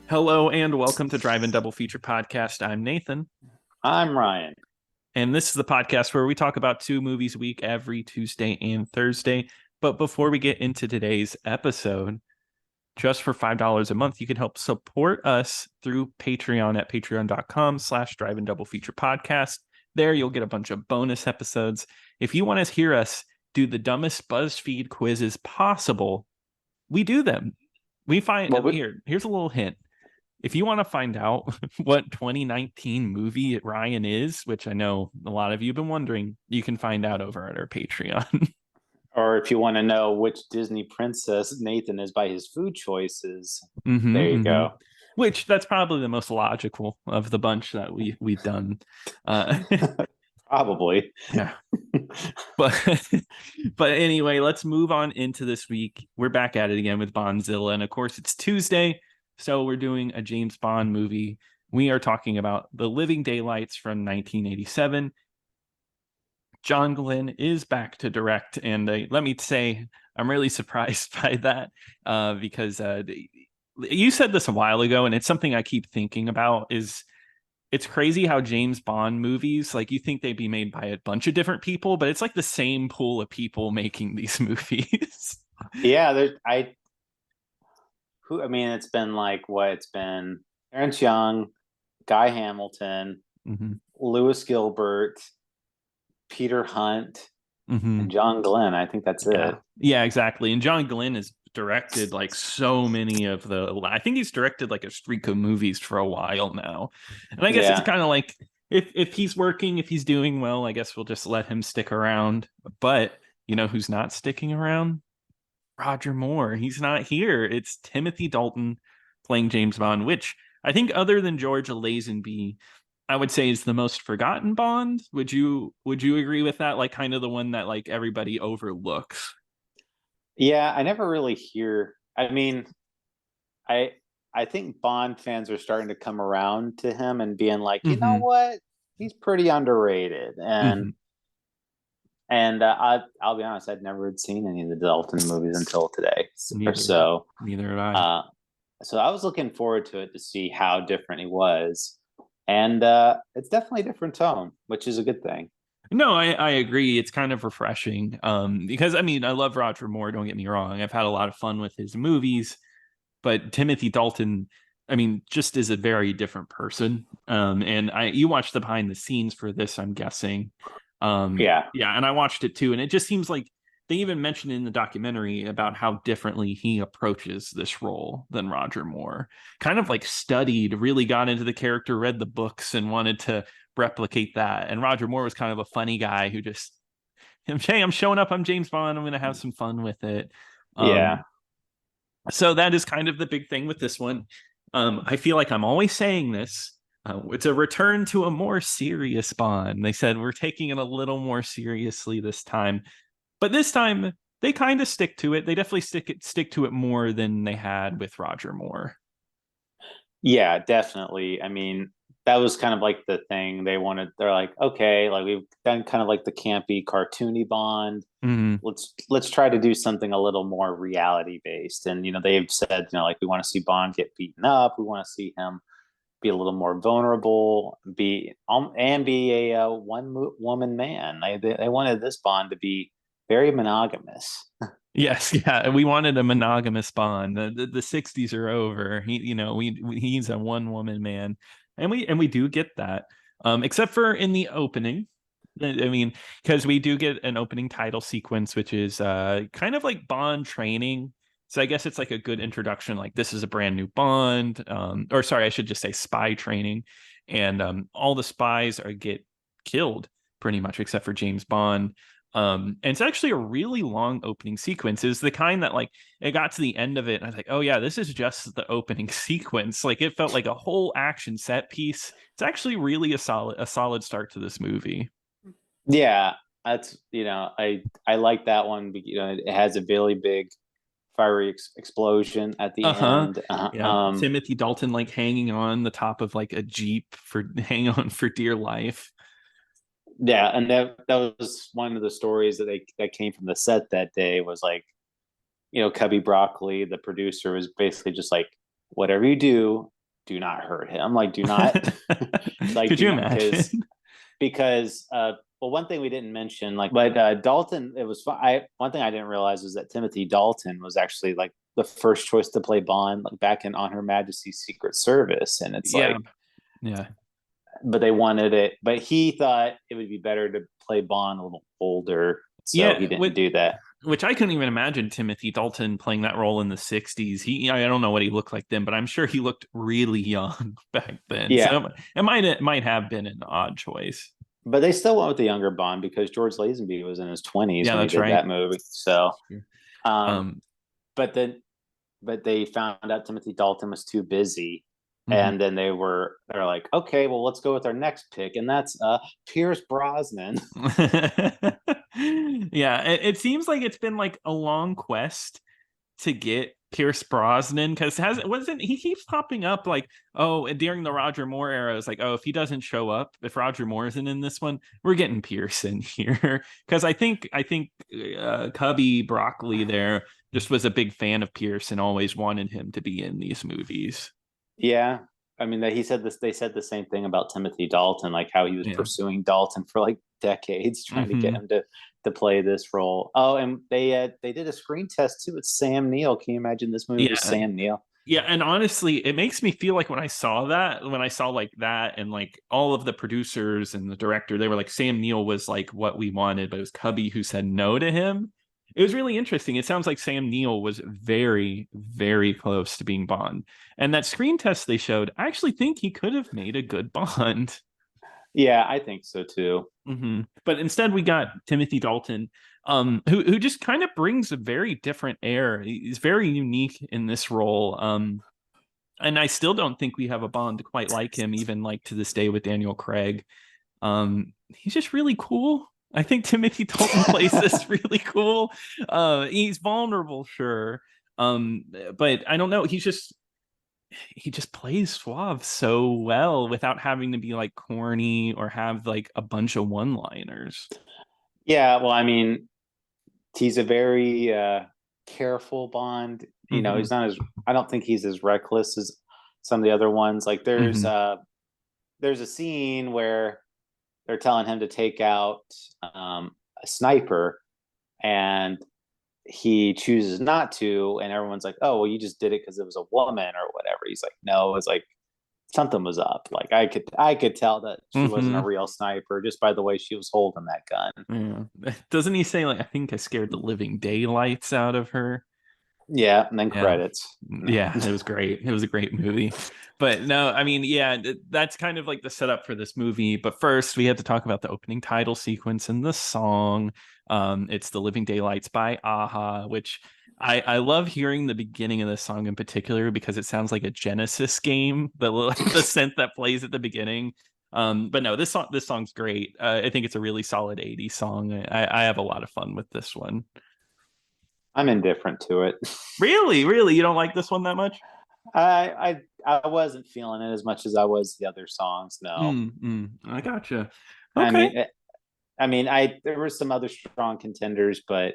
Hello and welcome to Drive-In Double Feature Podcast. I'm Nathan, I'm Ryan. and this is the podcast where we talk about two movies a week every Tuesday and Thursday. But before we get into today's episode, just for $5 a month, you can help support us through Patreon at patreon.com/Drive-In Double Feature Podcast. There you'll get a bunch of bonus episodes. If you want to hear us do the dumbest BuzzFeed quizzes possible, we do them. We find Well, we, here's a little hint. If you want to find out what 2019 movie Ryan is, which I know a lot of you have been wondering, you can find out over at our Patreon. or if you want to know which Disney princess Nathan is by his food choices, there you Mm-hmm. go. Which that's probably the most logical of the bunch that we've done. Uh, Probably. yeah, but but anyway, let's move on into this week. We're back at it again with Bondzilla, and of course it's Tuesday, so we're doing a James Bond movie. We are talking about The Living Daylights from 1987. John Glen is back to direct, and let me say I'm really surprised by that because you said this a while ago, and it's something I keep thinking about. Is it's crazy how James Bond movies, like you think they'd be made by a bunch of different people, but it's like the same pool of people making these movies. Yeah, it's been like what it's been Terrence Young, Guy Hamilton, Mm-hmm. Lewis Gilbert, Peter Hunt, Mm-hmm. and John Glenn. I think that's Yeah, it. yeah, exactly. And John Glenn has directed like so many of the. I think he's directed like a streak of movies for a while now, and I guess it's Yeah. kind of like if he's working, if he's doing well, I guess we'll just let him stick around. But you know who's not sticking around? Roger Moore. He's not here. It's Timothy Dalton playing James Bond, which I think other than George Lazenby, I would say is the most forgotten Bond. Would you agree with that? Like kind of the one that like everybody overlooks. Yeah, I never really hear. I I think Bond fans are starting to come around to him and being like, you know Mm-hmm. what, he's pretty underrated. And Mm-hmm. I'll be honest, I'd never had seen any of the Dalton movies until today or Neither so. neither had I. Uh, so I was looking forward to it to see how different he was, and it's definitely a different tone, which is a good thing. No, I agree. It's kind of refreshing. Because I mean, I love Roger Moore, don't get me wrong. I've had a lot of fun with his movies, but Timothy Dalton, I mean, just is a very different person. And you watched the behind the scenes for this, I'm guessing. Yeah, Yeah, and I watched it too, and it just seems like they even mentioned in the documentary about how differently he approaches this role than Roger Moore. Kind of like studied, really got into the character, read the books, and wanted to replicate that. And Roger Moore was kind of a funny guy who just, hey, I'm showing up, I'm James Bond, I'm going to have some fun with it. yeah. Um, so that is kind of the big thing with this one. I feel like I'm always saying this. It's a return to a more serious Bond. They said we're taking it a little more seriously this time, but this time they kind of stick to it. They definitely stick to it more than they had with Roger Moore. Yeah, definitely. I mean, that was kind of like the thing they wanted. They're like, okay, like we've done kind of like the campy, cartoony Bond. Mm-hmm. Let's try to do something a little more reality based. And they've said, like we want to see Bond get beaten up. We want to see him be a little more vulnerable, be a woman man. They wanted this Bond to be very monogamous. Yes, yeah, we wanted a monogamous Bond. The 60s are over. He's a one woman man, and we do get that. Except for in the opening. I mean, because we do get an opening title sequence, which is kind of like Bond training. So I guess it's like a good introduction. Like this is a brand new Bond, or sorry, I should just say spy training, and all the spies are get killed pretty much except for James Bond. And it's actually a really long opening sequence. Is the kind that like it got to the end of it, and I was like, oh yeah, this is just the opening sequence. Like it felt like a whole action set piece. It's actually really a solid start to this movie. Yeah, that's I like that one. It has a really big fiery explosion at the Uh-huh. end. Yeah. Timothy Dalton like hanging on the top of like a Jeep for hang on for dear life. Yeah, and that was one of the stories that came from the set that day was like, Cubby Broccoli, the producer, was basically just like, whatever you do, do not hurt him. Like, do not, like, Could do you not, imagine? because well, one thing we didn't mention, like, but Dalton, it was fun. One thing I didn't realize was that Timothy Dalton was actually like the first choice to play Bond, like back in On Her Majesty's Secret Service, and it's Yeah, like, yeah, but they wanted it, but he thought it would be better to play Bond a little older, so he yeah. didn't do that. Which I couldn't even imagine Timothy Dalton playing that role in the 60s. I don't know what he looked like then, but I'm sure he looked really young back then. Yeah, So it might have been an odd choice. but they still went with the younger Bond because George Lazenby was in his 20s Yeah, when he that's did right. that movie. So, um, Um, but then but they found out Timothy Dalton was too busy. mhm. And then they're like, okay, well, let's go with our next pick, and that's Pierce Brosnan. Yeah, it seems like it's been like a long quest to get Pierce Brosnan because has wasn't he keeps popping up like, oh, during the Roger Moore era, it's like, oh, if he doesn't show up, if Roger Moore isn't in this one, we're getting Pierce in here. Because I think Cubby Broccoli there just was a big fan of Pierce and always wanted him to be in these movies. Yeah, I mean that he said this. They said the same thing about Timothy Dalton, like how he was Yeah. pursuing Dalton for like decades, trying to get Hmm. him to play this role. Oh, and they did a screen test too with Sam Neill. Can you imagine this movie with Yeah. Sam Neill? Yeah, and honestly, it makes me feel like when I saw like that, and like all of the producers and the director, they were like, Sam Neill was like what we wanted, but it was Cubby who said no to him. It was really interesting. It sounds like Sam Neill was very, very close to being Bond. And that screen test they showed, I actually think he could have made a good Bond. Yeah, I think so too. But instead, we got Timothy Dalton, who just kind of brings a very different air. He's very unique in this role. And I still don't think we have a Bond quite like him, even like to this day with Daniel Craig. He's just really cool. I think Timothy Dalton plays this really cool. He's vulnerable, sure. But I don't know. He just plays suave so well without having to be like corny or have like a bunch of one-liners. Yeah, well, I mean, he's a very careful Bond. You know, Mm-hmm. he's not as I don't think he's as reckless as some of the other ones. Like Mm-hmm. there's a scene where they're telling him to take out a sniper, and he chooses not to, and everyone's like, "Oh, well, you just did it because it was a woman or whatever." He's like, "No, it was like something was up. Like I could tell that she wasn't a Mm-hmm. real sniper just by the way she was holding that gun." Yeah. Doesn't he say like I think I scared the living daylights out of her? Yeah, and then Yeah. credits. Yeah, it was great. It was a great movie. But no, I mean, yeah, that's kind of like the setup for this movie. But first, we have to talk about the opening title sequence and the song. It's The Living Daylights by Aha, which I love hearing the beginning of this song in particular because it sounds like a Genesis game, the synth that plays at the beginning. But no, this song's great. I think it's a really solid 80s song. I have a lot of fun with this one. I'm indifferent to it. Really, really, you don't like this one that much? I wasn't feeling it as much as I was the other songs. No, I gotcha. I Okay. mean, I mean, I there were some other strong contenders, but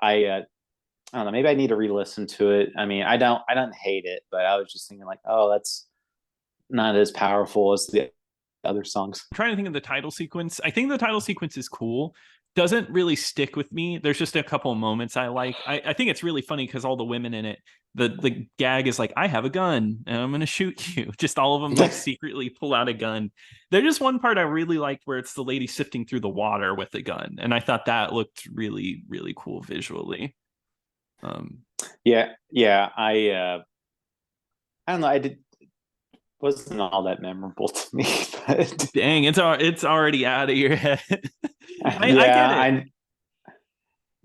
I don't know. Maybe I need to re-listen to it. I mean, I don't hate it, but I was just thinking like, oh, that's not as powerful as the other songs. I'm trying to think of the title sequence. I think the title sequence is cool. Doesn't really stick with me. There's just a couple of moments I like. I think it's really funny because all the women in it, the gag is like, I have a gun and I'm gonna shoot you. Just all of them like secretly pull out a gun. There's just one part I really liked where it's the lady sifting through the water with a gun. And I thought that looked really, really cool visually. Um, Yeah. I don't know. I did wasn't all that memorable to me, but dang, it's already out of your head. I yeah, get it.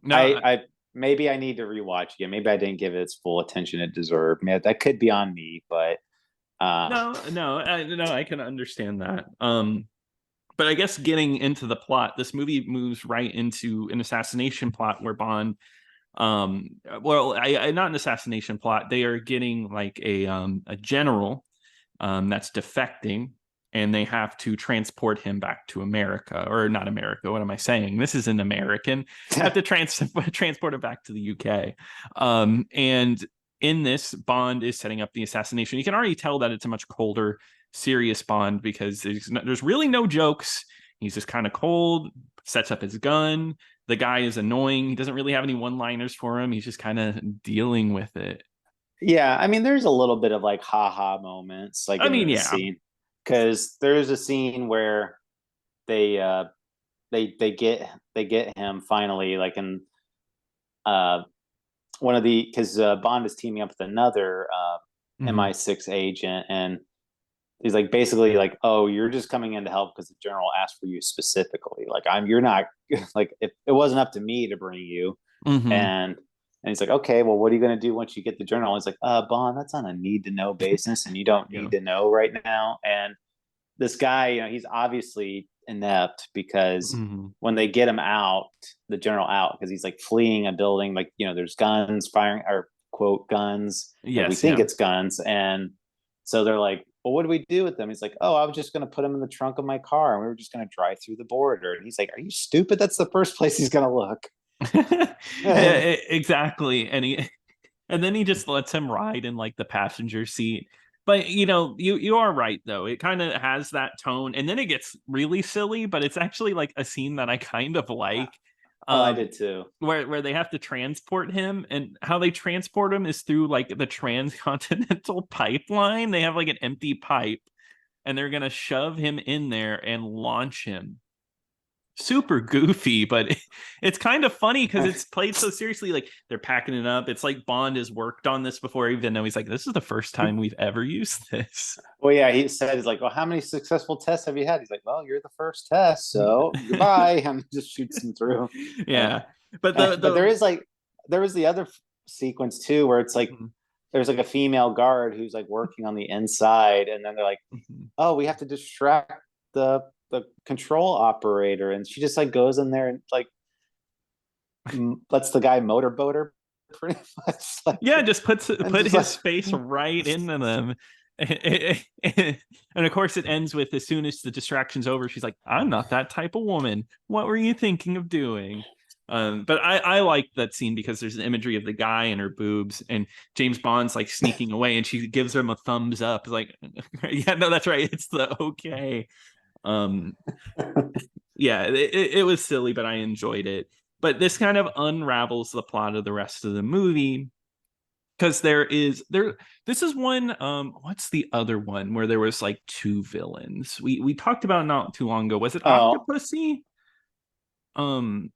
No, I maybe I need to rewatch again. Maybe I didn't give it its full attention it deserved. Man, that could be on me, but uh, no, I can understand that. But I guess getting into the plot, this movie moves right into an assassination plot where Bond, well, not an assassination plot. They are getting like a general, that's defecting, and they have to transport him back to America, or not America. What am I saying? This is an American. Have to transport him back to the UK, and in this, Bond is setting up the assassination. You can already tell that it's a much colder, serious Bond because there's really no jokes. He's just kind of cold, sets up his gun. The guy is annoying. He doesn't really have any one-liners for him. He's just kind of dealing with it. Yeah, I mean, there's a little bit of like haha moments like I in mean, this yeah. scene because there's a scene where they they get him finally like in uh one of the because Bond is teaming up with another Mhm. MI6 agent, and he's like basically like, oh, you're just coming in to help because the general asked for you specifically. Like you're not like if it wasn't up to me to bring you, Mhm. and he's like, okay, well, what are you going to do once you get the journal? He's like, Bond, that's on a need to know basis, and you don't Yeah. need to know right now. And this guy, he's obviously inept because Mhm. when they get him out, the general out, because he's like fleeing a building, like, there's guns firing, or quote, guns. Like we Yes, think yeah. it's guns. And so they're like, well, what do we do with them? He's like, oh, I was just going to put him in the trunk of my car and we were just going to drive through the border. And he's like, are you stupid? That's the first place he's going to look. Exactly. And then he just lets him ride in like the passenger seat. But you are right though. It kind of has that tone, and then it gets really silly, but it's actually like a scene that I kind of like. Oh, I Um, did too. where they have to transport him, and how they transport him is through like the transcontinental pipeline. They have like an empty pipe, and they're gonna shove him in there and launch him. Super goofy, but it's kind of funny because it's played so seriously. Like they're packing it up. It's like Bond has worked on this before, even though he's like, this is the first time we've ever used this. Well, yeah, he said, he's like, well, how many successful tests have you had? He's like, well, you're the first test, so goodbye. And just shoots him through. Yeah, but But there was the other sequence too, where it's like, Mhm. there's like a female guard who's like working on the inside, and then they're like, Mhm. oh, we have to distract the control operator. And she just like goes in there and like lets the guy motorboat her pretty much. Like, Yeah, just and put just his like, face right into them. And of course, it ends with as soon as the distraction's over, she's like, "I'm not that type of woman. What were you thinking of doing?" But I like that scene because there's an imagery of the guy and her boobs, and James Bond's like sneaking away, and she gives him a thumbs up, like, "Yeah, no, that's right. It's the okay." Um, yeah, it was silly, but I enjoyed it. But this kind of unravels the plot of the rest of the movie because there this is one what's the other one where there was like two villains we talked about not too long ago. Was it oh, Octopussy? um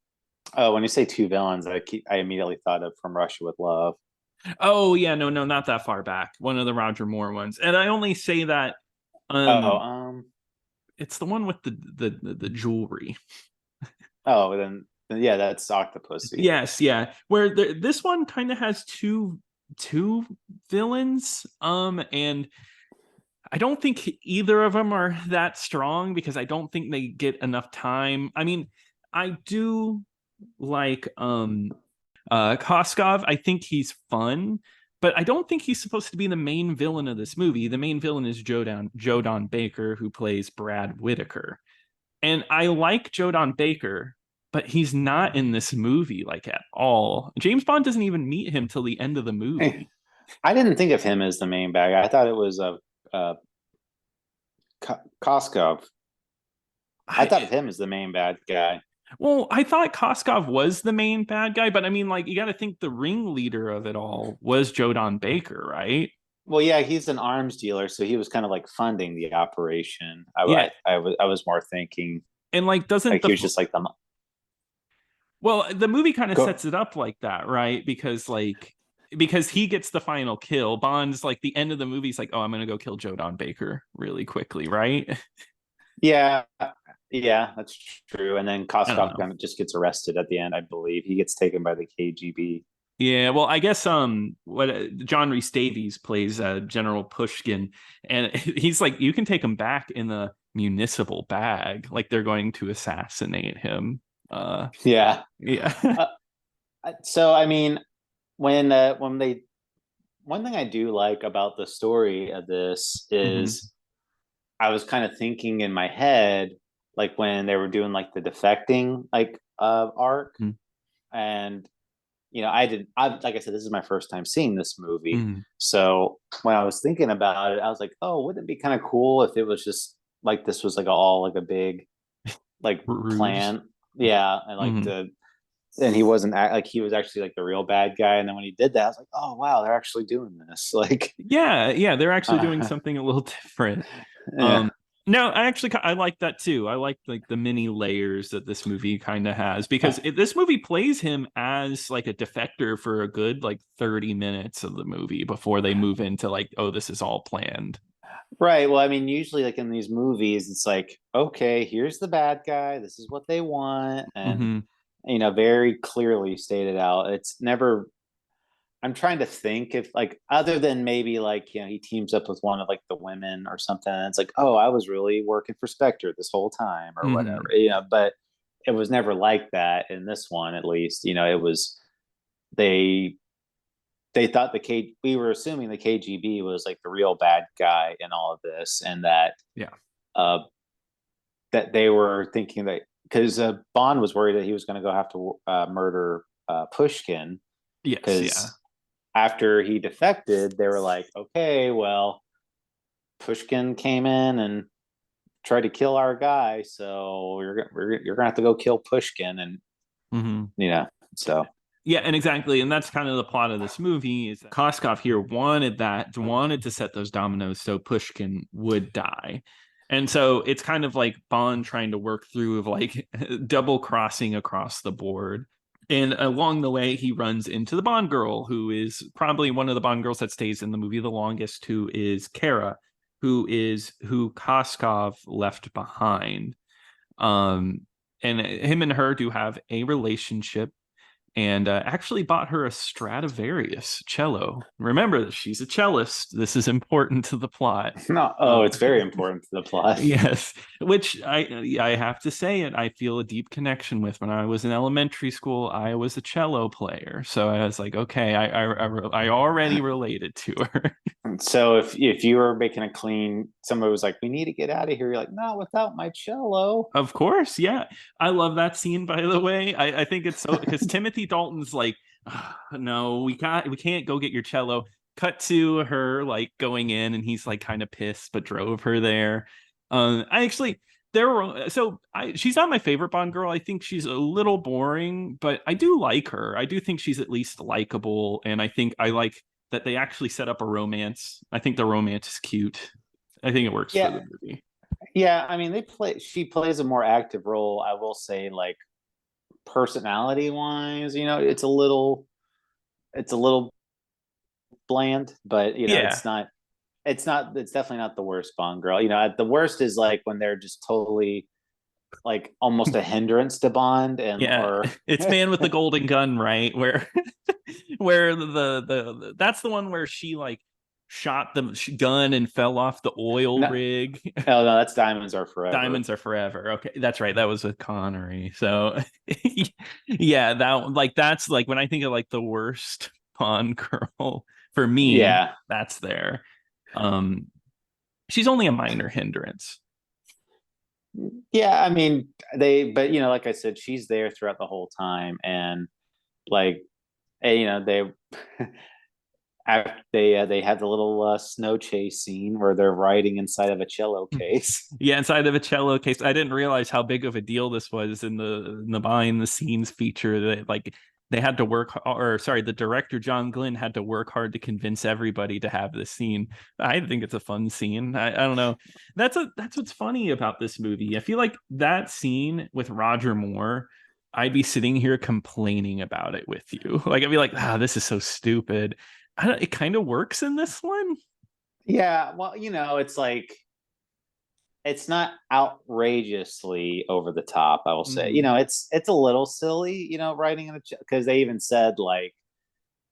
oh, when you say two villains, I immediately thought of From Russia with Love. oh yeah, no, not that far back, one of the Roger Moore ones. And I only say that Oh, it's the one with the jewelry. then yeah, that's Octopussy. Yes, yeah, where this one kind of has two villains, and I don't think either of them are that strong because I don't think they get enough time. I mean, I do like Koskov. I think he's fun, but I don't think he's supposed to be the main villain of this movie. The main villain is Jodan Baker, who plays Brad Whitaker. And I like Jodan Baker, but he's not in this movie like at all. James Bond doesn't even meet him till the end of the Hey, movie. I didn't think of him as the main bad guy. I thought it was a Koskov. I thought of I, him as the main bad guy. Well, I thought Koskov was the main bad guy, but I mean, like, you got to think the ringleader of it all was Jodan Baker, right? Well, yeah, he's an arms dealer, so he was kind of like funding the operation. Yeah, I was more thinking and like, doesn't like the he was just like the well, the movie kind of go. sets it up like that, right? Because he gets the final kill. Bond's like the end of the movie's like, oh, I'm gonna go kill Jodan Baker really quickly, right? Yeah, yeah, that's true. And then I don't Koskov know. kind of just gets arrested at the end. I believe he gets taken by the KGB. Yeah, well, I guess what John Rhys Davies plays General Pushkin, and he's like, you can take him back in the municipal bag, like they're going to assassinate him. Yeah. Yeah. Uh, so I mean, when they one thing I do like about the story of this Hmm. is I was kind of thinking in my head, like when they were doing like the defecting like arc, and like I said, this is my first time seeing this movie. Mm. So when I was thinking about it, I was like, oh, wouldn't it be kind of cool if it was just like this was like all like a big like Ruse. plan? Yeah. And like Mm. and he wasn't like he was actually like the real bad guy. And then when he did that, I was like, oh wow, they're actually doing this. Like, Yeah, yeah, they're actually doing uh, something a little different. yeah. No, I like that too. I like the many layers that this movie kind of has because this movie plays him as like a defector for a good like 30 minutes of the movie before they move into like, oh, this is all planned. Right. Well, I mean, usually like in these movies, it's like, okay, here's the bad guy. This is what they want. And, Hmm. very clearly stated out. It's never, I'm trying to think if like, other than maybe like, he teams up with one of like the women or something. And it's like, oh, I was really working for Spectre this whole time or whatever, Hmm. but it was never like that in this one, at least, it was, they, they thought we were assuming the KGB was like the real bad guy in all of this, and Yeah. uh, that they were thinking that because Bond was worried that he was going to go have to murder Pushkin Yes. Yeah. because after he defected, they were like, okay, well, Pushkin came in and tried to kill our guy, so you're gonna have to go kill Pushkin, and Hmm. you know, so Yeah, and exactly, and that's kind of the plot of this movie is that Koskov here wanted to set those dominoes so Pushkin would die. And so it's kind of like Bond trying to work through of like double crossing across the board. And along the way, he runs into the Bond girl, who is probably one of the Bond girls that stays in the movie the longest, who is Kara, who Koskov left behind. Um, and him and her do have a relationship and actually bought her a Stradivarius cello. Remember, she's a cellist. This is important to the plot. no, oh, Uh, it's very important to the plot. yes, which I have to say it. I feel a deep connection with. When I was in elementary school, I was a cello player, so I was like, okay, I already related to her. So if you were making a clean, somebody was like, "We need to get out of here." You're like, "No, without my cello." Of course, yeah. I love that scene, by the way. I think it's so because Timothy Dalton's like, no, we can't go get your cello. Cut to her like going in, and he's like kind of pissed, but drove her there. I actually there were so I she's not my favorite Bond girl. I think she's a little boring, but I do like her. I do think she's at least likable, and I think I like that they actually set up a romance. I think the romance is cute. I think it works for the Yeah, movie. yeah. I mean, she plays a more active role. I will say, like personality wise, it's a little bland, but Yeah. it's definitely not the worst Bond girl. The worst is like when they're just totally like almost a hindrance to Bond and Yeah, or it's Man with the Golden Gun, right? Where where that's the one where she like shot the gun and fell off the oil no, rig. oh no, that's Diamonds Are Forever. Diamonds are forever. Okay, that's right. That was with Connery. So yeah, that's like when I think of like the worst Bond girl for me, Yeah, that's there. Um, she's only a minor hindrance. yeah. I mean, but like I said, she's there throughout the whole time, and like, they they have the little snow chase scene where they're riding inside of a cello case. Yeah, inside of a cello case. I didn't realize how big of a deal this was in the behind the scenes feature. That like they had to work, or sorry, the director John Glen had to work hard to convince everybody to have this scene. I think it's a fun scene. I don't know. That's what's funny about this movie. I feel like that scene with Roger Moore. I'd be sitting here complaining about it with you. Like I'd be like, this is so stupid. It kind of works in this one. Yeah, well, it's like it's not outrageously over the top. I will say, Mm-hmm. it's a little silly, writing in because they even said like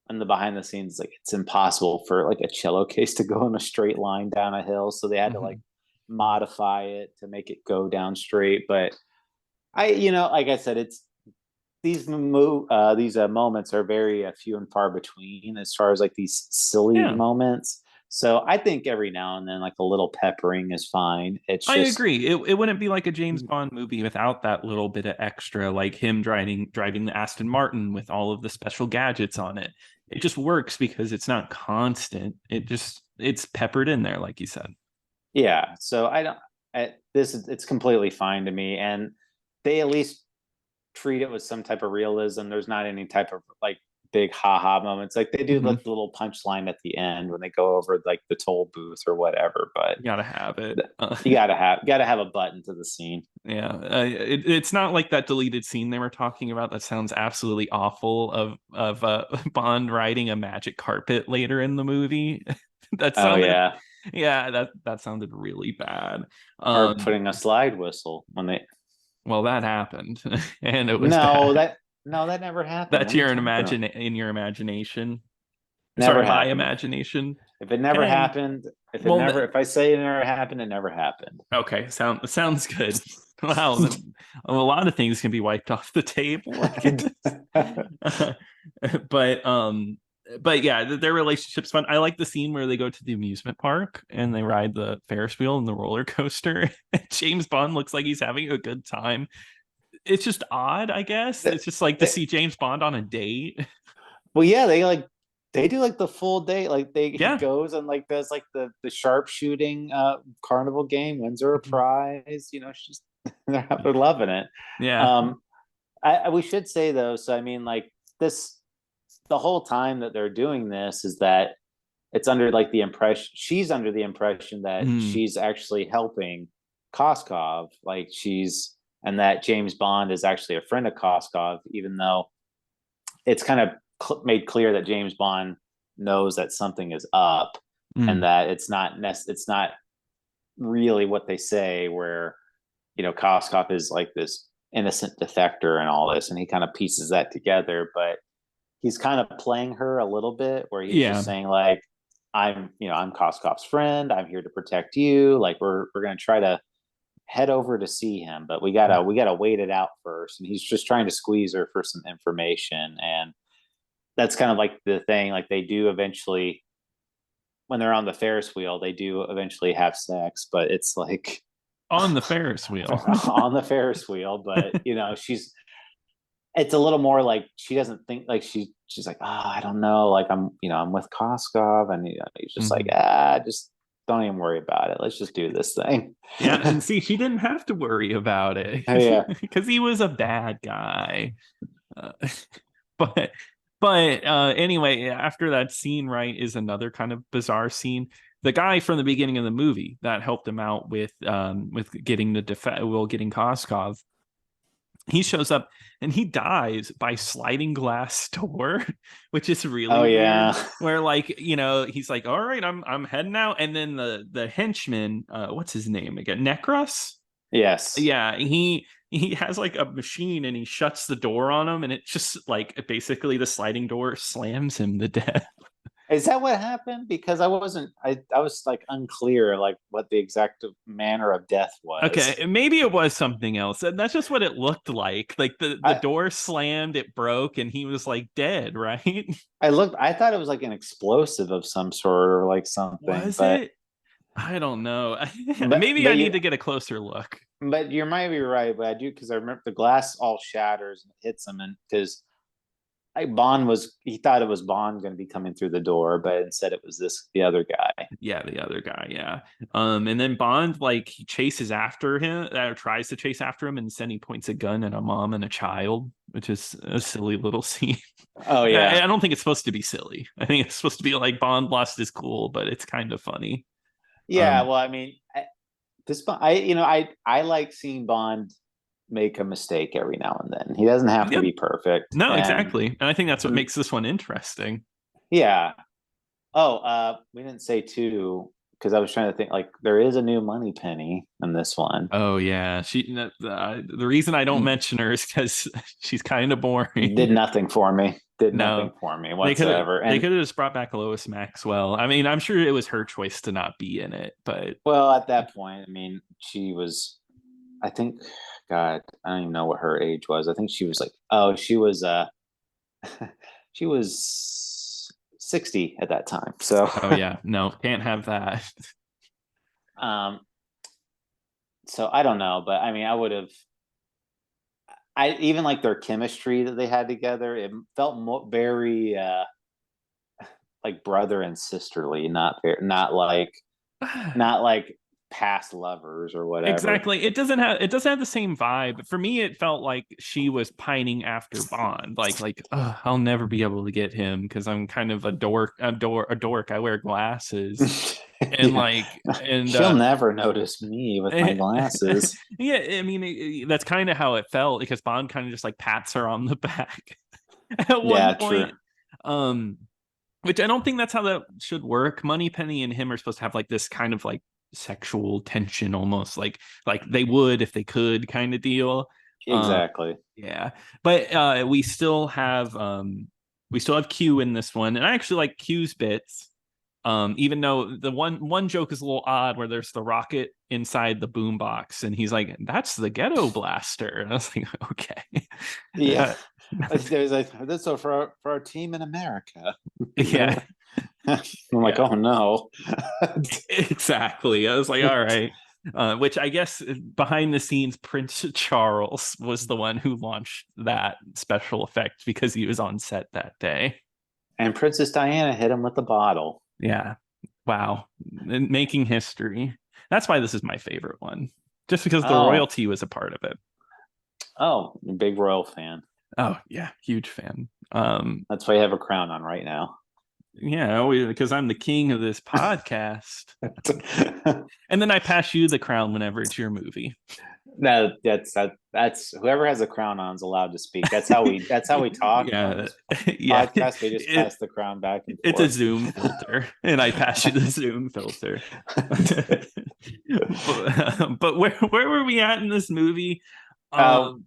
in the behind the scenes, like it's impossible for like a cello case to go in a straight line down a hill, so they had to like Mm-hmm. modify it to make it go down straight. But like I said, it's these moments are very few and far between as far as like these silly Yeah. moments. So I think every now and then, like a little peppering is fine. It's I just, agree. It wouldn't be like a James Bond movie without that little bit of extra, like him driving the Aston Martin with all of the special gadgets on it. It just works because it's not constant. It's peppered in there, like you said. yeah. So I don't. It's completely fine to me, and they at least treat it with some type of realism. There's not any type of like big haha moments. Like they do Mhm. like the little punchline at the end when they go over like the toll booth or whatever. But You gotta have it. you gotta have a button to the scene. Yeah, it's not like that deleted scene they were talking about. That sounds absolutely awful. Of Bond riding a magic carpet later in the movie. That Oh sounded, yeah, yeah, that sounded really bad. or Um, putting a slide whistle when they. well, that happened, and it was No, bad. that never happened. That's What are you your talking about? in your imagination. Never Sorry, my happened. imagination. If it never Okay. happened, Well, if I say it never happened, it never happened. okay. Sounds good. Wow, a lot of things can be wiped off the table, I guess. but but yeah, their relationship's fun. I like the scene where they go to the amusement park and they ride the Ferris wheel and the roller coaster. James Bond looks like he's having a good time. It's just odd, I guess. It's just like to see James Bond on a date. Well, yeah, they do like the full day. Like he Yeah. goes and like does like the sharpshooting carnival game, wins her a prize. She's they're loving it. Yeah. Um, we should say though, so I mean, like this, the whole time that they're doing this is that it's under like the impression she's under the impression that Mm. she's actually helping Koskov, like and that James Bond is actually a friend of Koskov, even though it's kind of made clear that James Bond knows that something is up, and Mm. that it's not really what they say, where Koskov is like this innocent defector and all this, and he kind of pieces that together, but he's kind of playing her a little bit, where he's just Yeah. saying like, I'm Koskov's friend, I'm here to protect you, like we're gonna try to head over to see him, but we gotta wait it out first, and he's just trying to squeeze her for some information. And that's kind of like the thing, like they do eventually, when they're on the Ferris wheel, they do eventually have sex, but it's like On the Ferris wheel. on the Ferris wheel. But it's a little more like she doesn't think, like she's like, I don't know, like I'm with Koskov, and he's just like, Mhm. just don't even worry about it, let's just do this thing. Yeah, and see, she didn't have to worry about it Yeah. because he was a bad guy. Uh, but anyway, after that scene, right, is another kind of bizarre scene. The guy from the beginning of the movie that helped him out with getting getting Koskov, he shows up and he dies by sliding glass door, which is Oh really weird. yeah. Where like he's like, all right, I'm heading out, and then the henchman, what's his name again, Necros, Yes. yeah, he has like a machine and he shuts the door on him, and it just like basically the sliding door slams him to death. Is that what happened? Because I was like unclear like what the exact manner of death was. Okay, maybe it was something else, and that's just what it looked like. Like the I door slammed, it broke, and he was like dead, right? I thought it was like an explosive of some sort, or like something, Was it? I don't know. but Maybe but I need you to get a closer look. but you might be right, but I do, because I remember the glass all shatters and hits him, and because Bond was, he thought it was Bond going to be coming through the door, but instead it was the other guy. Yeah, the other guy, yeah. And then Bond like he chases after him, or tries to chase after him, and then he points a gun at a mom and a child, which is a silly little scene. Oh I yeah. don't think it's supposed to be silly. I think it's supposed to be like Bond lost his cool, but it's kind of funny. Yeah, Um, well, I mean, this I like seeing Bond make a mistake every now and then. He doesn't have to yeah, be perfect. no, And exactly. And I think that's what makes this one interesting. yeah. Oh, we didn't say too, because I was trying to think, like there is a new Money Penny in this one. Oh yeah, the reason I don't mention her is because she's kind of Did boring. nothing for me. Did No, nothing for me they whatsoever. they And could have just brought back Lois Maxwell. I mean, I'm sure it was her choice to not be in it, but well, at that point, I mean, she was, I think, God, I don't even know what her age was. I think she was like, oh, she was she was 60 at that time. So, Oh yeah, no, can't have that. um, so I don't know, but I mean, I would have. I even like their chemistry that they had together. It felt very like brother and sisterly, not like past lovers or whatever. Exactly. It doesn't have the same vibe. For me, it felt like she was pining after Bond. Like, I'll never be able to get him because I'm kind of a dork. I wear glasses. And Yeah, like and he'll never notice me with my glasses. yeah, I mean that's kind of how it felt because Bond kind of just like pats her on the back at one Yeah, true. point. Um which I don't think that's how that should work. Moneypenny and him are supposed to have like this kind of like sexual tension almost like they would if they could kind of deal. Um Exactly. yeah. But we still have Q in this one. And I actually like Q's bits. Even though the one joke is a little odd where there's the rocket inside the boombox and he's like, that's the ghetto blaster. And I was like, okay. Yeah. Uh, There's like this for our team in America. yeah, I'm like, yeah. oh no. Exactly. I was like, all right. Which I guess behind the scenes, Prince Charles was the one who launched that special effect because he was on set that day. And Princess Diana hit him with the bottle. Yeah. Wow. Making history. That's why this is my favorite one. Just because the Oh, royalty was a part of it. oh, big royal fan. Oh, yeah. Huge fan. That's why you have a crown on right now. Yeah, because I'm the king of this podcast. And then I pass you the crown whenever it's your movie. No, that's whoever has a crown on is allowed to speak. That's how we talk on Yeah. this Yeah. podcast. We just pass the crown back and It's a forth. Zoom filter, and I pass you the Zoom filter. But where were we at in this movie? uh, Um,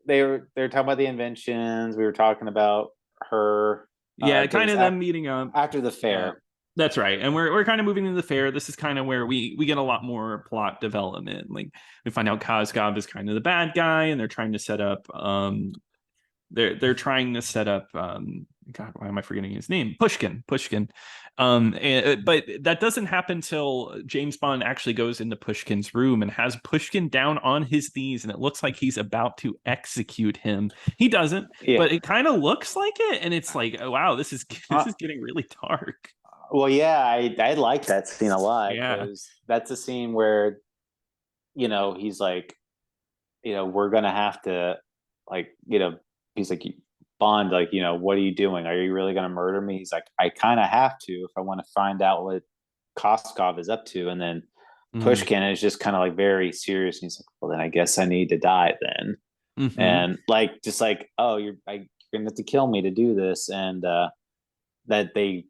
they were talking about the inventions. We were talking about her. yeah, There kind was of them meeting up. after the Yeah, fair. that's right. And we're kind of moving into the fair. This is kind of where we get a lot more plot development. Like we find out Kozgov is kind of the bad guy, and they're trying to set up they're trying to set up god, why am I forgetting his name? Pushkin. But that doesn't happen till James Bond actually goes into Pushkin's room and has Pushkin down on his knees, and it looks like he's about to execute him. He doesn't, Yeah. but it kind of looks like it, and it's like, oh, wow, this is getting really dark. Well, yeah, I like that scene a lot Yeah. because that's a scene where he's like, we're gonna have to, like, he's like, Bond, like, what are you doing? Are you really gonna murder me? He's like, I kind of have to if I want to find out what Koskov is up to. And then Mm-hmm. Pushkin is just kind of like very serious. And he's like, well, then I guess I need to die then. Mm-hmm. And like, just like, oh, you're gonna have to kill me to do this. And that they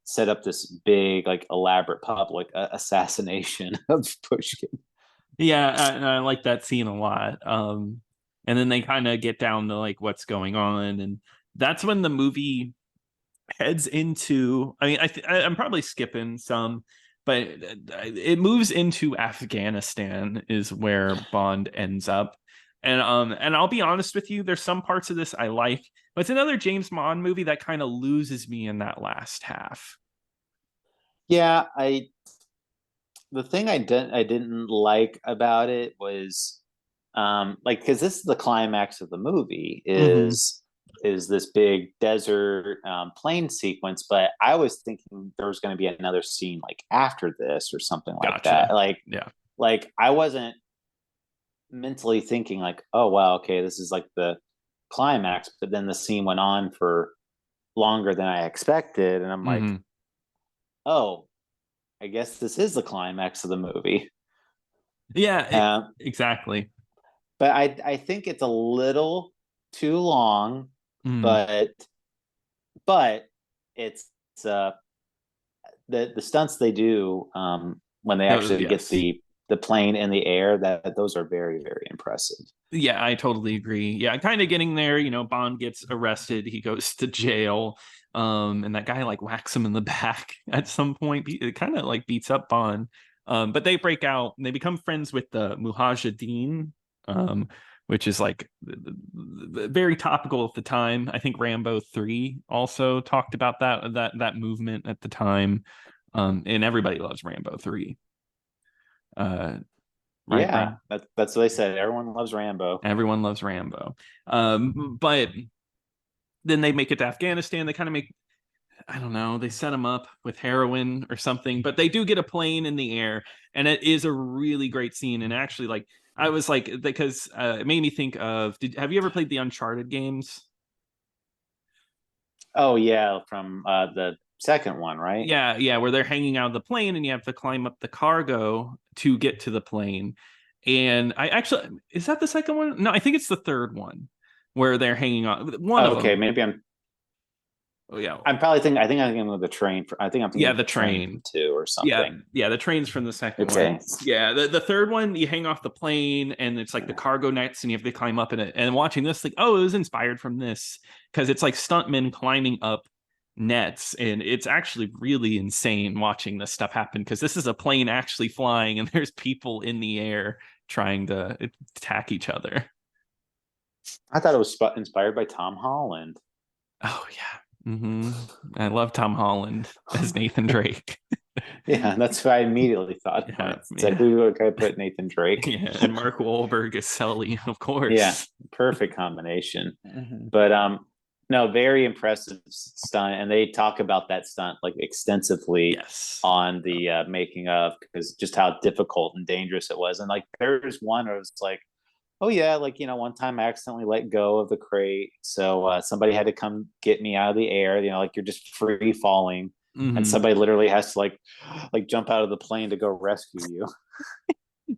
set up this big, like, elaborate public assassination of Pushkin. Yeah, I like that scene a lot. And then they kind of get down to like what's going on, and that's when the movie heads into. I mean, I'm probably skipping some, but it moves into Afghanistan is where Bond ends up, and I'll be honest with you, there's some parts of this I like, but it's another James Bond movie that kind of loses me in that last half. Yeah, the thing I didn't like about it was like, because this is the climax of the movie Mm-hmm. is this big desert plane sequence, but I was thinking there was going to be another scene like after this or something like that. Gotcha. Yeah. Like I wasn't mentally thinking like, oh wow, okay, this is like the climax, but then the scene went on for longer than I expected, and I'm like, Mm-hmm. oh, I guess this is the climax of the movie. Yeah. Um, Exactly. but I think it's a little too long, Mm. but but it's uh the stunts they do when they Oh, actually get yes. the plane in the air, that those are very, very impressive. Yeah, I totally agree. Yeah, kind of getting there, Bond gets arrested, he goes to jail. And that guy like whacks him in the back at some point. It kind of like beats up Bond. But they break out and they become friends with the Mujahideen, um, which is like very topical at the time. I think Rambo 3 also talked about that movement at the time. And everybody loves Rambo 3. Right, Yeah, Brian? that's what they said. Everyone loves Rambo. Everyone loves Rambo. But then they make it to Afghanistan. They kind of make, I don't know, they set him up with heroin or something, but they do get a plane in the air, and it is a really great scene. And actually, like, I was like, because it made me think of, have you ever played the Uncharted games? Oh yeah, from the second one, right? Yeah, yeah, where they're hanging out of the plane and you have to climb up the cargo to get to the plane. And I actually, is that the second one? No, I think it's the third one where they're hanging on. One of Okay, them. maybe Oh, yeah. I'm probably thinking. I think I'm thinking of the train. I think I'm thinking Yeah, of the the train from train. two or Yeah, something. yeah, the train's from the second one. Okay. Yeah, the third one, you hang off the plane and it's like the cargo nets and you have to climb up in it. And watching this, like, oh, it was inspired from this because it's like stuntmen climbing up nets. And it's actually really insane watching this stuff happen because this is a plane actually flying and there's people in the air trying to attack each other. I thought it was inspired by Tom Holland. Oh, yeah. I love Tom Holland as Nathan Drake. Yeah, that's what I immediately thought. Yeah, Said, yeah. who could I put Nathan Drake? Yeah, and Mark Wahlberg is Sully, of Yeah, course. perfect combination. Mm-hmm. But no, very impressive stunt, and they talk about that stunt like extensively Yes. on the making of, because just how difficult and dangerous it was. And like there's one where it was like, oh yeah, like one time I accidentally let go of the crate, so somebody had to come get me out of the air. Like you're just free falling, and Mm-hmm. somebody literally has to like jump out of the plane to go rescue you.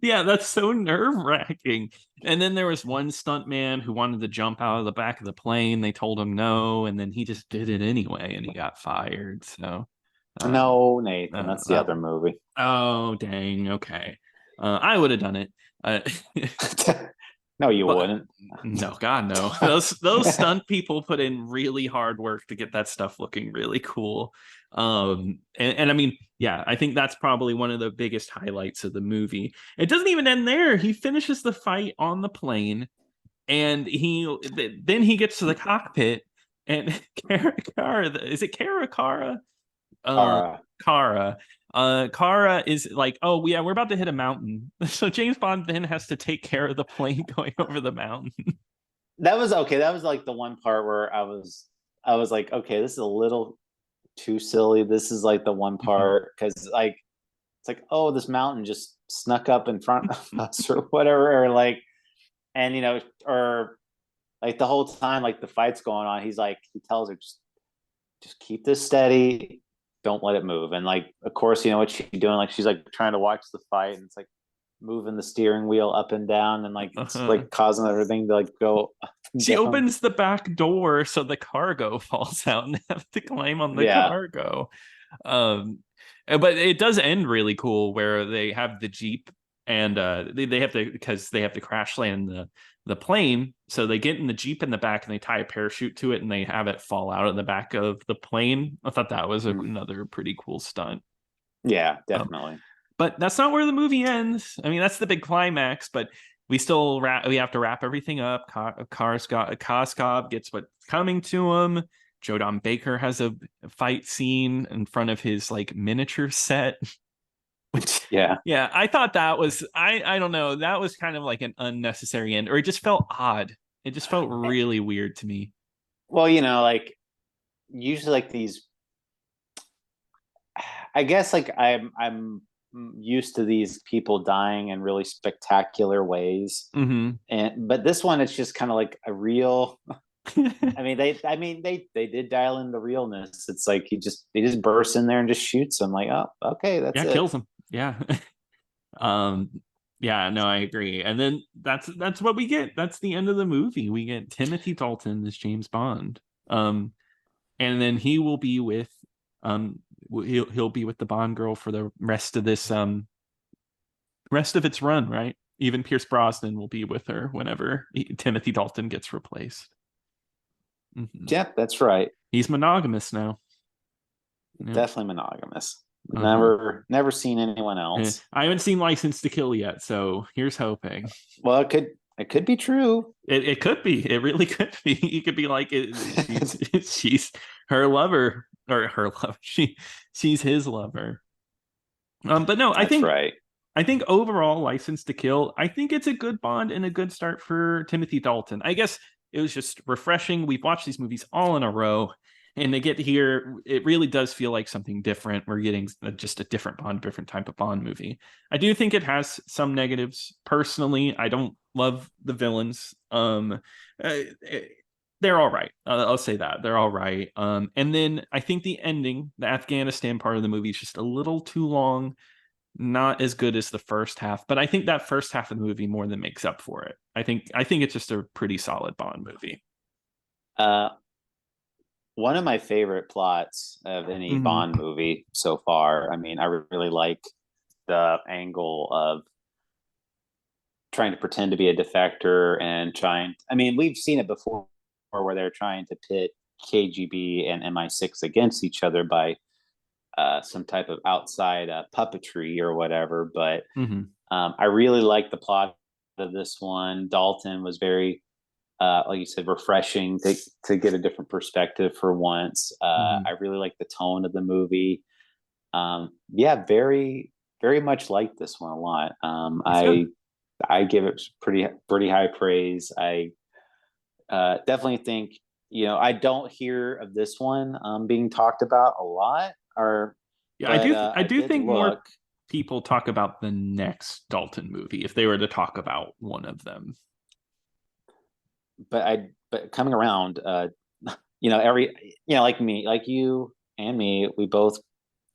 Yeah, that's so nerve-wracking. And then there was one stunt man who wanted to jump out of the back of the plane. They told him no, and then he just did it anyway, and he got fired. So, uh, No, Nathan, that's the uh, other movie. oh, dang. Okay. I would have done it. Uh, No, you but wouldn't. no, God, no. Those stunt people put in really hard work to get that stuff looking really cool. And I mean, yeah, I think that's probably one of the biggest highlights of the movie. It doesn't even end there. He finishes the fight on the plane, and then he gets to the cockpit, and Kara, is it Kara? uh All Kara. Kara is like, oh yeah, we're about to hit a mountain. So James Bond then has to take care of the plane going over the mountain. That was okay. That was like the one part where I was like, okay, this is a little too silly. This is like the one part because like it's like, oh, this mountain just snuck up in front of us or whatever, or like, and or like the whole time like the fight's going on, he tells her just keep this steady, don't let it move. And like, of course, what she's doing, like she's like trying to watch the fight, and it's like moving the steering wheel up and down, and like it's Uh-huh. like causing everything to like go up and She down. opens the back door so the cargo falls out and they have to climb on the Yeah, cargo. Um, but it does end really cool where they have the Jeep and they have to, because they have to crash land the plane. So they get in the Jeep in the back and they tie a parachute to it and they have it fall out of the back of the plane. I thought that was another pretty cool stunt. yeah, Um, definitely. but that's not where the movie ends. I mean, that's the big climax, but we have to wrap everything up. Koskov gets what's coming to him. Joe Don Baker has a fight scene in front of his like miniature set. Which, Yeah. yeah, I thought that was, I don't know, that was kind of like an unnecessary end, or it just felt odd. It just felt really weird to me. Well, like usually like these, I guess like I'm used to these people dying in really spectacular ways. Mm-hmm. But this one it's just kind of like a real. I mean they did dial in the realness. It's like he just bursts in there and just shoots him like, oh, okay, that's Yeah, it. kills him. Yeah. um yeah, no, I agree. And then that's what we get. That's the end of the movie. We get Timothy Dalton as James Bond. And then he will be with he'll be with the Bond girl for the rest of this rest of its run, right? Even Pierce Brosnan will be with her whenever Timothy Dalton gets replaced. Mm-hmm. Yep, that's right. He's monogamous now. Yep. Definitely monogamous. Uh-huh. Never seen anyone else. I haven't seen License to Kill yet, so here's hoping. Well, it It could be true. It could be. It really could be. You could be like, she's her lover, or her love. She's his lover. But no, That's right. I think overall, License to Kill, I think it's a good Bond and a good start for Timothy Dalton. I guess it was just refreshing. We've watched these movies all in a row, and they get here, it really does feel like something different. We're getting just a different Bond, different type of Bond movie. I do think it has some negatives. Personally, I don't love the villains. Uh, they're all right. I'll say that they're all right. And then I think the ending, the Afghanistan part of the movie, is just a little too long, not as good as the first half, but I think that first half of the movie more than makes up for it. I think it's just a pretty solid Bond movie. Uh, One of my favorite plots of any Mm-hmm. Bond movie so far. I mean, I really like the angle of trying to pretend to be a defector and trying. I mean, we've seen it before where they're trying to pit KGB and MI6 against each other by some type of outside puppetry or whatever. But Mm-hmm. I really like the plot of this one. Dalton was very, like you said, refreshing to get a different perspective for once. Mm-hmm. I really like the tone of the movie. Yeah, very, very much like this one a lot. It's good. I give it pretty high praise. I definitely think I don't hear of this one being talked about a lot, or Yeah, but I I do did think more look. people talk about the next Dalton movie if they were to talk about one of them. But coming around, every like me, like you and me, we both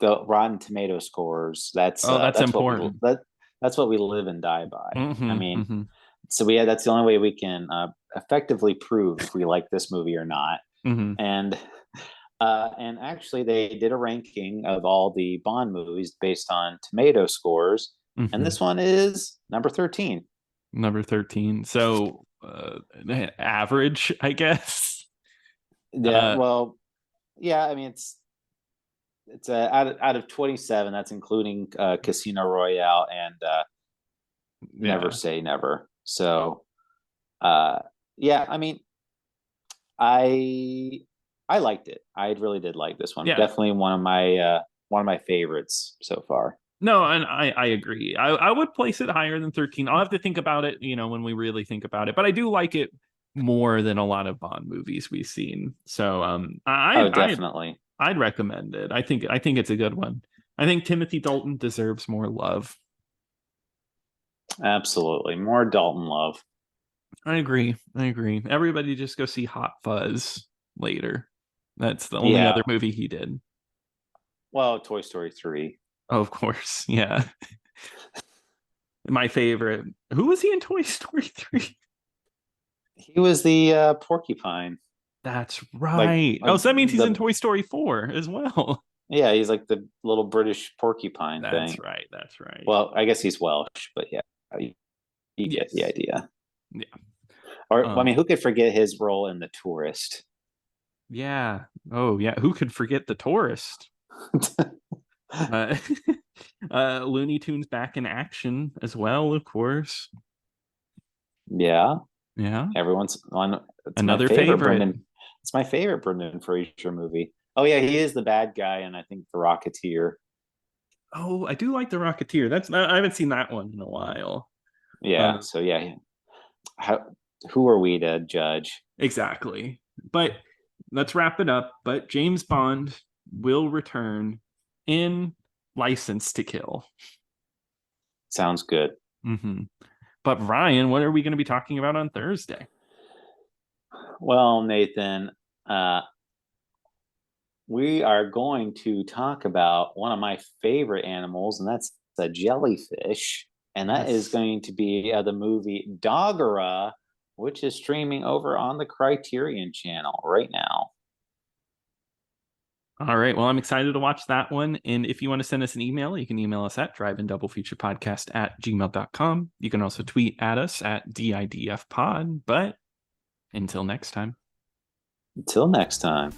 the Rotten Tomato scores. Oh, that's That's what important. that's what we live and die by. I Mm-hmm. mean, Mm-hmm. so that's the only way we can effectively prove if we like this movie or not. Mm-hmm. And and actually, they did a ranking of all the Bond movies based on tomato scores, and Mm-hmm. this one is number 13. Number 13. So average, I guess. Yeah, Uh well, yeah. I mean, it's out of 27. That's including Casino Royale and Never yeah. Say Never. So, uh, yeah. I mean, I I liked it. I really did like this one. Yeah. Definitely one of my favorites so far. No, and I agree. I would place it higher than 13. I'll have to think about it, when we really think about it. But I do like it more than a lot of Bond movies we've seen. So Oh, definitely. I'd recommend it. I think it's a good one. I think Timothy Dalton deserves more love. Absolutely. More Dalton love. I agree. I agree. Everybody just go see Hot Fuzz later. That's the only Yeah. other movie he did. Well, Toy Story 3. Oh, of course. Yeah. My favorite. Who was he in Toy Story 3? He was the porcupine. That's Like right. Oh, like so that means he's in the Toy Story 4 as well. yeah, he's like the little British porcupine That's thing. right. That's right. Well, I guess he's Welsh, but yeah, you get the Yes. idea. Yeah. Or I Um, mean, who could forget his role in The Tourist? yeah. Oh, yeah. Who could forget the tourist? Uh, Looney Tunes back in action as well, of course. Yeah, Yeah. everyone's on. It's my Another favorite favorite. Brendan. It's my favorite Brendan Fraser movie. Oh yeah, he is the bad guy, and I think the Rocketeer. Oh, I do like The Rocketeer. I haven't seen that one in a while. Yeah. Uh, So yeah, how, who are we to judge? exactly. But let's wrap it up. But James Bond will return in License to Kill. Sounds good. Mm-hmm. But Ryan, what are we going to be talking about on Thursday? Well, Nathan, uh, we are going to talk about one of my favorite animals, and that's the jellyfish. And that is Yes. going to be the movie Doggerah, which is streaming over on the Criterion channel right now. All right. Well, I'm excited to watch that one. And if you want to send us an email, you can email us at driveanddoublefuturepodcast@gmail.com. You can also tweet at us at DIDFpod. But until next time. Until next time.